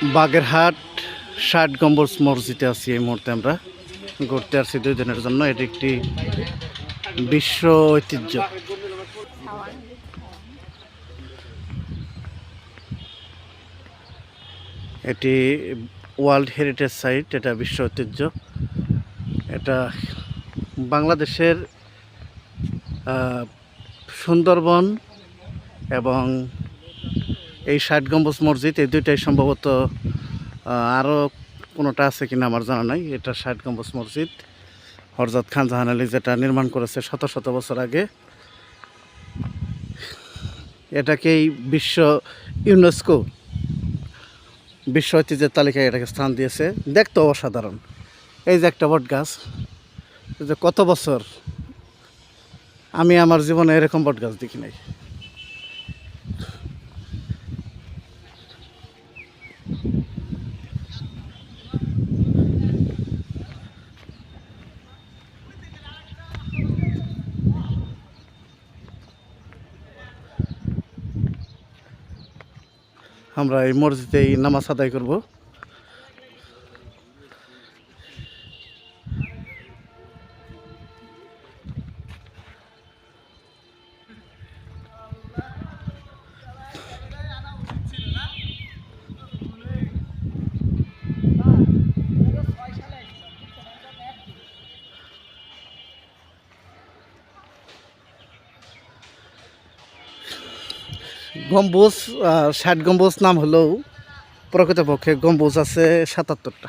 বাগেরহাট ৬০ গম্বুজ মসজিদে আছি এই মুহূর্তে। আমরা ঘুরতে আসছি 2 দিনের জন্য। এটি একটি বিশ্ব ঐতিহ্য। এটি ওয়ার্ল্ড হেরিটেজ সাইট, এটা বিশ্ব ঐতিহ্য। এটা বাংলাদেশের সুন্দরবন এবং এই ৬০ গম্বুজ মসজিদ, এই দুইটাই সম্ভবত, আরও কোনোটা আছে কিনা আমার জানা নাই। এটা ৬০ গম্বুজ মসজিদ হযরত খান জাহান আলী যেটা নির্মাণ করেছে শত শত বছর আগে। এটাকেই ইউনেস্কো বিশ্ব ঐতিহ্যের তালিকায় এটাকে স্থান দিয়েছে। দেখতে অসাধারণ। এই যে একটা বট গাছ, যে কত বছর আমি আমার জীবনে এরকম বট গাছ দেখি নাই। আমরা এই মসজিদেই নামাজ আদায় করব। গম্বুজ ৬০ গম্বুজ নাম হলেও প্রকৃতপক্ষে গম্বুজ আছে ৭৭টা।